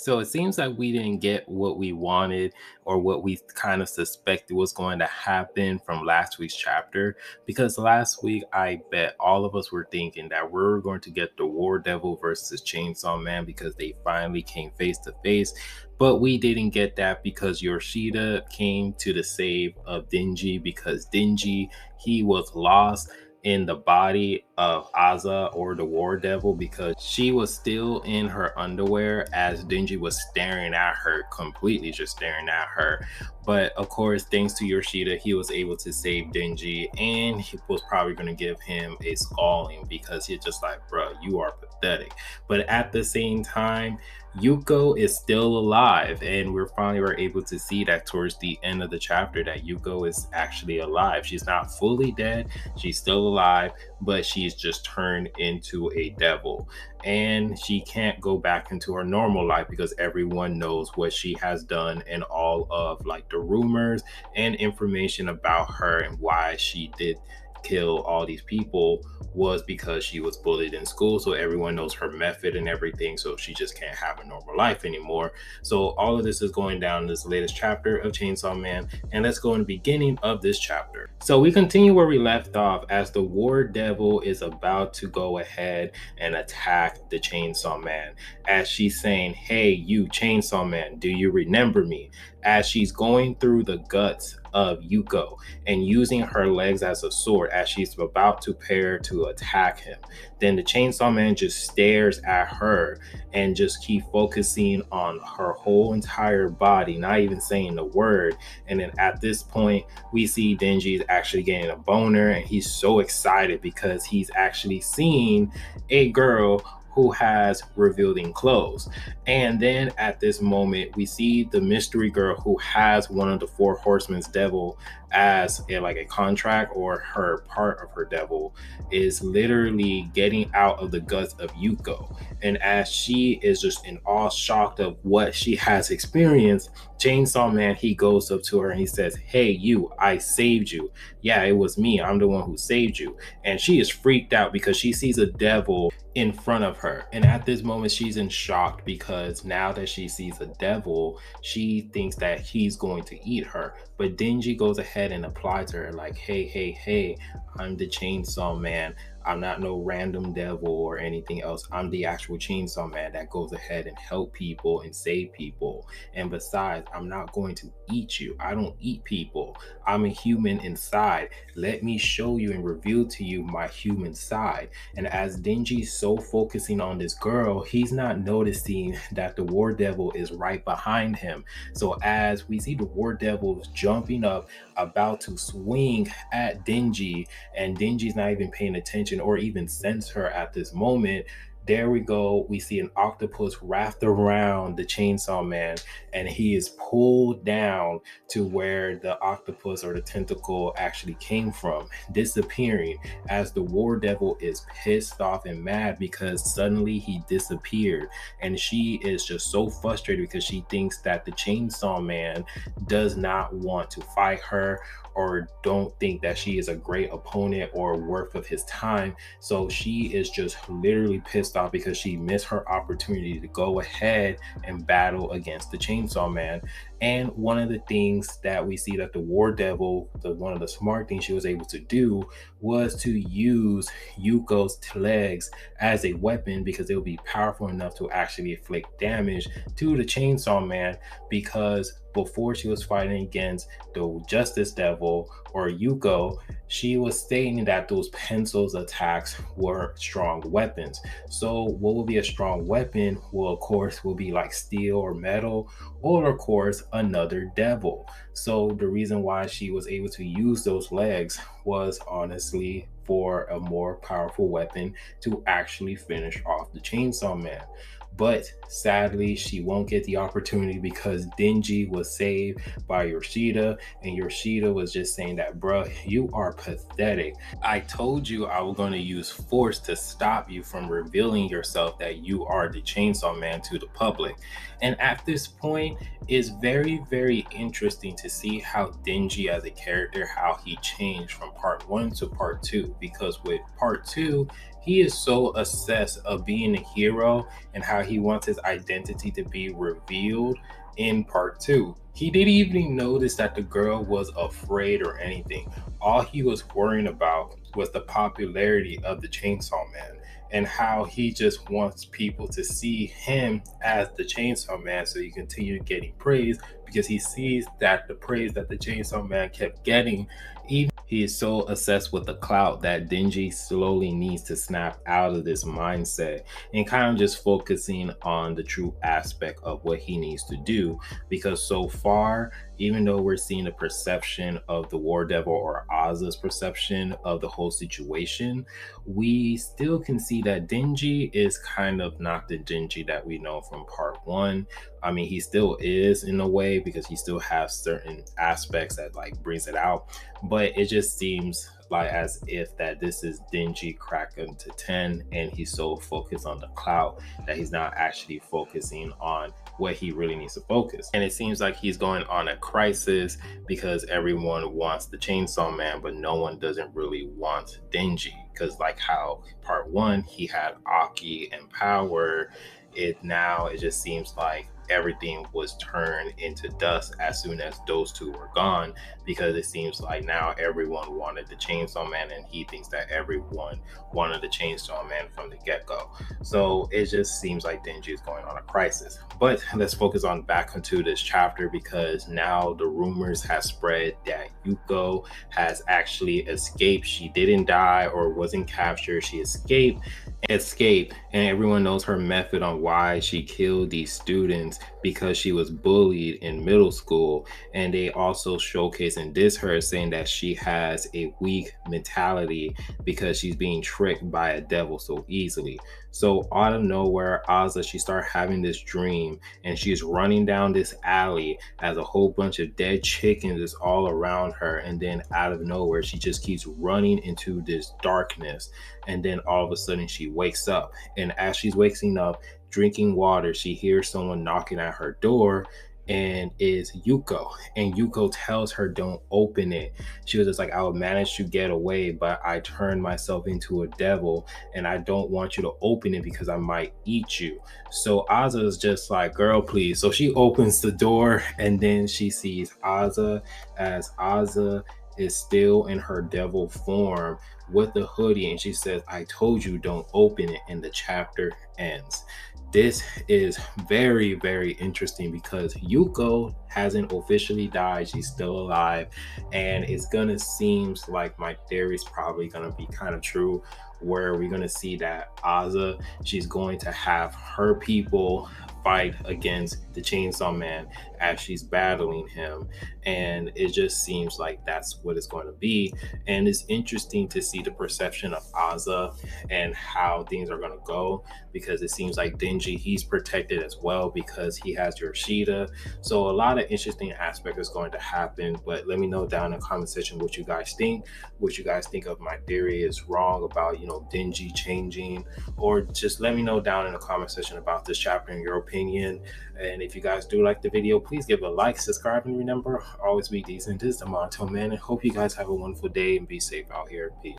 So it seems like we didn't get what we wanted or what we kind of suspected was going to happen from last week's chapter. Because last week, I bet all of us were thinking that we were going to get the War Devil versus Chainsaw Man because they finally came face to face. But we didn't get that because Yoshida came to the save of Denji because Denji, he was lost in the body of Aza or the War Devil because she was still in her underwear as Denji was staring at her, completely just staring at her. But of course, thanks to Yoshida, he was able to save Denji and he was probably going to give him a scolding because he's just like, bro, you are pathetic. But at the same time, Yuko is still alive, and we're finally were able to see that towards the end of the chapter that Yuko is actually alive. She's not fully dead, she's still alive, but she's just turned into a devil. And she can't go back into her normal life because everyone knows what she has done and all of like the rumors and information about her and why she did kill all these people was because she was bullied in school. So everyone knows her method and everything. So she just can't have a normal life anymore. So all of this is going down in this latest chapter of Chainsaw Man. And let's go in the beginning of this chapter. So we continue where we left off as the War Devil is about to go ahead and attack the Chainsaw Man. As she's saying, hey, you Chainsaw Man, do you remember me? As she's going through the guts of Yuko and using her legs as a sword as she's about to prepare to attack him. Then the Chainsaw Man just stares at her and just keep focusing on her whole entire body, not even saying the word. And then at this point, we see Denji is actually getting a boner and he's so excited because he's actually seeing a girl who has revealing clothes. And then at this moment, we see the mystery girl who has one of the four horsemen's devil as like a contract, or her part of her devil is literally getting out of the guts of Yuko. And as she is just in awe shocked of what she has experienced, Chainsaw Man, he goes up to her and he says, hey, you, I saved you. Yeah, it was me. I'm the one who saved you. And she is freaked out because she sees a devil in front of her. And at this moment, she's in shock because now that she sees a devil, she thinks that he's going to eat her. But Denji goes ahead and applies to her like, hey, I'm the Chainsaw Man. I'm not no random devil or anything else. I'm the actual Chainsaw Man that goes ahead and help people and save people. And besides, I'm not going to eat you. I don't eat people. I'm a human inside. Let me show you and reveal to you my human side. And as Denji's so focusing on this girl, he's not noticing that the War Devil is right behind him. So as we see the War Devil jumping up, about to swing at Denji, and Denji's not even paying attention or even sense her at this moment. There we go. We see an octopus wrapped around the Chainsaw Man, and he is pulled down to where the octopus or the tentacle actually came from, disappearing as the War Devil is pissed off and mad because suddenly he disappeared. And she is just so frustrated because she thinks that the Chainsaw Man does not want to fight her or don't think that she is a great opponent or worth of his time. So she is just literally pissed off because she missed her opportunity to go ahead and battle against the Chainsaw Man. And one of the things that we see that the War Devil, one of the smart things she was able to do was to use Yuko's legs as a weapon because it would be powerful enough to actually inflict damage to the Chainsaw Man. Because before she was fighting against the Justice Devil or Yuko, she was stating that those pencils attacks were strong weapons. So what will be a strong weapon? Well, of course, will be like steel or metal, or of course, another devil. So the reason why she was able to use those legs was honestly for a more powerful weapon to actually finish off the Chainsaw Man. But sadly, she won't get the opportunity because Denji was saved by Yoshida, and Yoshida was just saying that, bruh, you are pathetic. I told you I was going to use force to stop you from revealing yourself that you are the Chainsaw Man to the public. And at this point, it's very, very interesting to see how Denji as a character, how he changed from part 1 to part 2. Because with part 2, he is so obsessed of being a hero and how he wants his identity to be revealed in part two. He didn't even notice that the girl was afraid or anything. All he was worrying about was the popularity of the Chainsaw Man and how he just wants people to see him as the Chainsaw Man so he continue getting praise because he sees that the praise that the Chainsaw Man kept getting, even he is so obsessed with the clout that Denji slowly needs to snap out of this mindset and kind of just focusing on the true aspect of what he needs to do. Because so far, even though we're seeing the perception of the War Devil or Oz's perception of the whole situation, we still can see that Denji is kind of not the Denji that we know from part one. I mean, he still is in a way because he still has certain aspects that like brings it out, but it just seems like as if that this is Denji cracking to 10 and he's so focused on the clout that he's not actually focusing on what he really needs to focus. And it seems like he's going on a crisis because everyone wants the Chainsaw Man, but no one doesn't really want Denji. Because like how part one he had Aki and power, it just seems like everything was turned into dust as soon as those two were gone, because it seems like now everyone wanted the Chainsaw Man and he thinks that everyone wanted the Chainsaw Man from the get-go. So it just seems like Denji is going on a crisis. But let's focus on back into this chapter because now the rumors have spread that Yuko has actually escaped. She didn't die or wasn't captured. She escaped, and everyone knows her method on why she killed these students because she was bullied in middle school. And they also showcase and diss her saying that she has a weak mentality because she's being tricked by a devil so easily. So out of nowhere, Asa, she started having this dream and she's running down this alley as a whole bunch of dead chickens is all around her. And then out of nowhere, she just keeps running into this darkness. And then all of a sudden she wakes up. And as she's waking up, drinking water, she hears someone knocking at her door and is Yuko. And Yuko tells her, don't open it. She was just like, I would manage to get away, but I turned myself into a devil and I don't want you to open it because I might eat you. So Aza is just like, girl, please. So she opens the door and then she sees Aza as Aza is still in her devil form with the hoodie, and she says, I told you don't open it, and the chapter ends. This is very, very interesting because Yuko hasn't officially died. She's still alive. And it's going to seem like my theory is probably going to be kind of true, where we're going to see that Aza, she's going to have her people fight against the Chainsaw Man as she's battling him. And it just seems like that's what it's going to be. And it's interesting to see the perception of Aza and how things are going to go, because it seems like Denji, he's protected as well because he has Yoshida. So a lot of interesting aspect is going to happen. But let me know down in the comment section what you guys think. What you guys think of my theory is wrong about, Denji changing, or just let me know down in the comment section about this chapter and your opinion. And if you guys do like the video, please give it a like, subscribe, and remember, always be decent. This is the Monotone Man, and hope you guys have a wonderful day and be safe out here. Peace.